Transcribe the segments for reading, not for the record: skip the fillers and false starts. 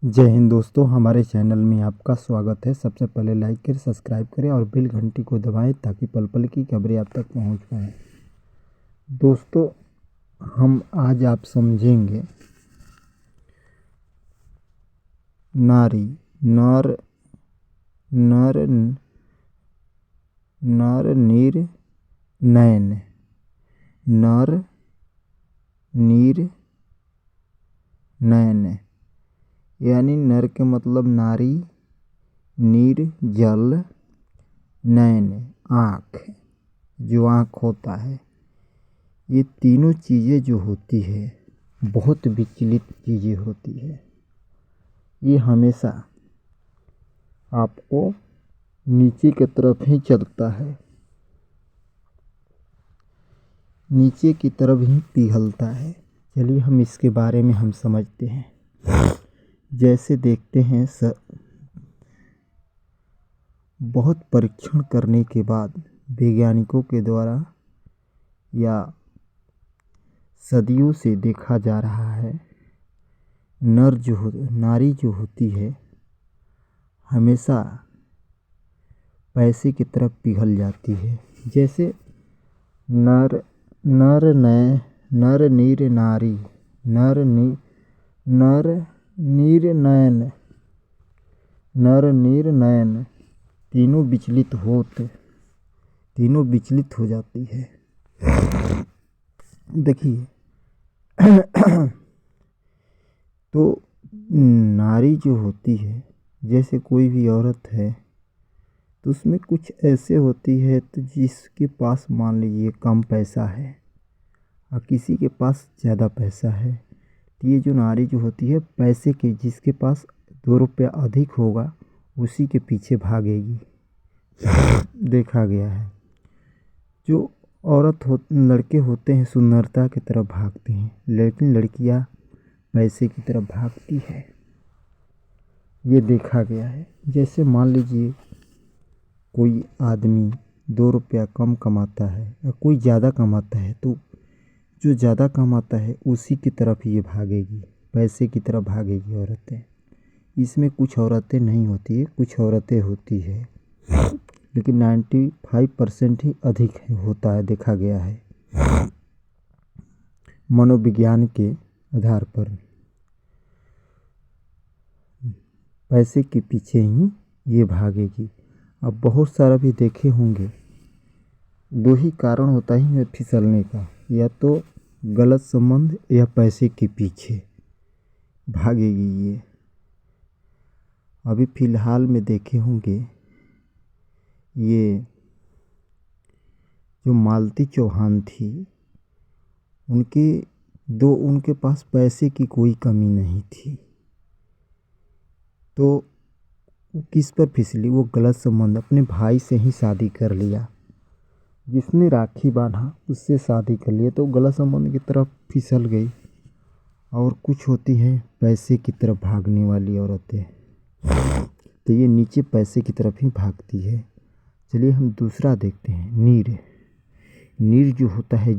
जय हिंद दोस्तों, हमारे चैनल में आपका स्वागत है। सबसे पहले लाइक करें, सब्सक्राइब करें और बेल घंटी को दबाएं ताकि पल पल की खबरें आप तक पहुंच पाएँ। दोस्तों, हम आज आप समझेंगे नारी नर नर नर नीर नयन। नर नीर नयन यानी नर के मतलब नारी, नीर जल, नयन आँख, जो आँख होता है। ये तीनों चीज़ें जो होती है बहुत विचलित चीज़ें होती है। ये हमेशा आपको नीचे की तरफ ही चलता है, नीचे की तरफ ही पिघलता है। चलिए हम इसके बारे में हम समझते हैं। जैसे देखते हैं बहुत परीक्षण करने के बाद वैज्ञानिकों के द्वारा या सदियों से देखा जा रहा है, नारी जो होती है हमेशा पैसे की तरफ पिघल जाती है। जैसे नर नीर नारी, नर नीर नयन, नर नीर नयन तीनों विचलित हो जाती है। देखिए तो नारी जो होती है, जैसे कोई भी औरत है तो उसमें कुछ ऐसे होती है तो जिसके पास मान लीजिए कम पैसा है और किसी के पास ज़्यादा पैसा है, तो ये जो नारी जो होती है पैसे के, जिसके पास 2 रुपया अधिक होगा उसी के पीछे भागेगी। देखा गया है। जो लड़के होते हैं सुंदरता की तरफ भागते हैं, लेकिन लड़कियां पैसे की तरफ भागती है। ये देखा गया है। जैसे मान लीजिए कोई आदमी 2 रुपया कम कमाता है या कोई ज़्यादा कमाता है, तो जो ज़्यादा कमाता है उसी की तरफ ये भागेगी, पैसे की तरफ भागेगी औरतें। इसमें कुछ औरतें नहीं होती है, कुछ औरतें होती है, लेकिन 95% ही अधिक होता है, देखा गया है मनोविज्ञान के आधार पर। पैसे के पीछे ही ये भागेगी। अब बहुत सारा भी देखे होंगे, 2 ही कारण होता है फिसलने का, या तो गलत संबंध या पैसे के पीछे भागेगी ये। अभी फ़िलहाल में देखे होंगे ये जो मालती चौहान थी, उनके पास पैसे की कोई कमी नहीं थी, तो किस पर फिसली? वो गलत संबंध, अपने भाई से ही शादी कर लिया। जिसने राखी बांधा उससे शादी कर लिया, तो गलत संबंध की तरफ फिसल गई। और कुछ होती है पैसे की तरफ भागने वाली औरतें, तो ये नीचे पैसे की तरफ ही भागती है। चलिए हम दूसरा देखते हैं, नीर जो होता है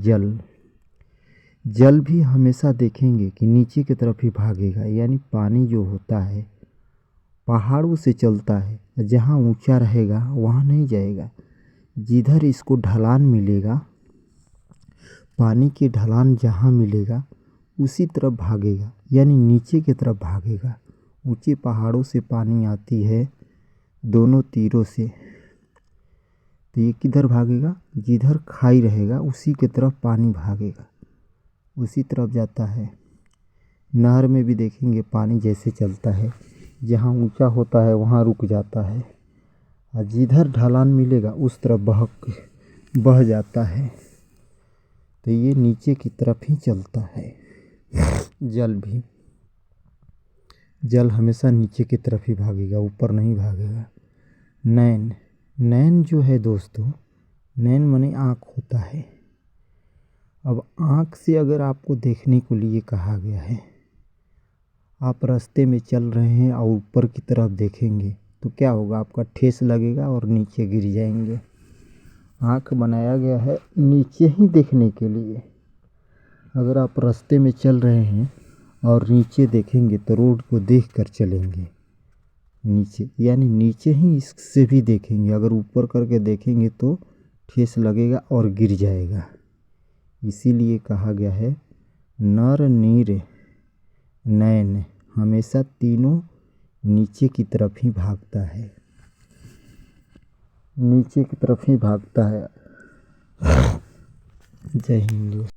जल भी हमेशा देखेंगे कि नीचे की तरफ ही भागेगा। यानी पानी जो होता है पहाड़ों से चलता है, जहाँ ऊंचा रहेगा वहाँ नहीं जाएगा, जिधर इसको ढलान मिलेगा, पानी की ढलान जहाँ मिलेगा उसी तरफ भागेगा, यानी नीचे की तरफ भागेगा। ऊंचे पहाड़ों से पानी आती है दोनों तीरों से, तो ये किधर भागेगा? जिधर खाई रहेगा उसी की तरफ पानी भागेगा, उसी तरफ जाता है। नहर में भी देखेंगे पानी जैसे चलता है, जहाँ ऊंचा होता है वहाँ रुक जाता है, और जिधर ढलान मिलेगा उस तरफ बह जाता है। तो ये नीचे की तरफ ही चलता है। जल हमेशा नीचे की तरफ ही भागेगा, ऊपर नहीं भागेगा। नैन जो है दोस्तों, नैन माने आँख होता है। अब आँख से अगर आपको देखने को लिए कहा गया है, आप रास्ते में चल रहे हैं और ऊपर की तरफ देखेंगे तो क्या होगा? आपका ठेस लगेगा और नीचे गिर जाएंगे। आँख बनाया गया है नीचे ही देखने के लिए। अगर आप रास्ते में चल रहे हैं और नीचे देखेंगे तो रोड को देख कर चलेंगे। नीचे यानी नीचे ही इससे भी देखेंगे, अगर ऊपर करके देखेंगे तो ठेस लगेगा और गिर जाएगा। इसीलिए कहा गया है नर नीर नैन हमेशा तीनों नीचे की तरफ ही भागता है, नीचे की तरफ ही भागता है। जय हिंद।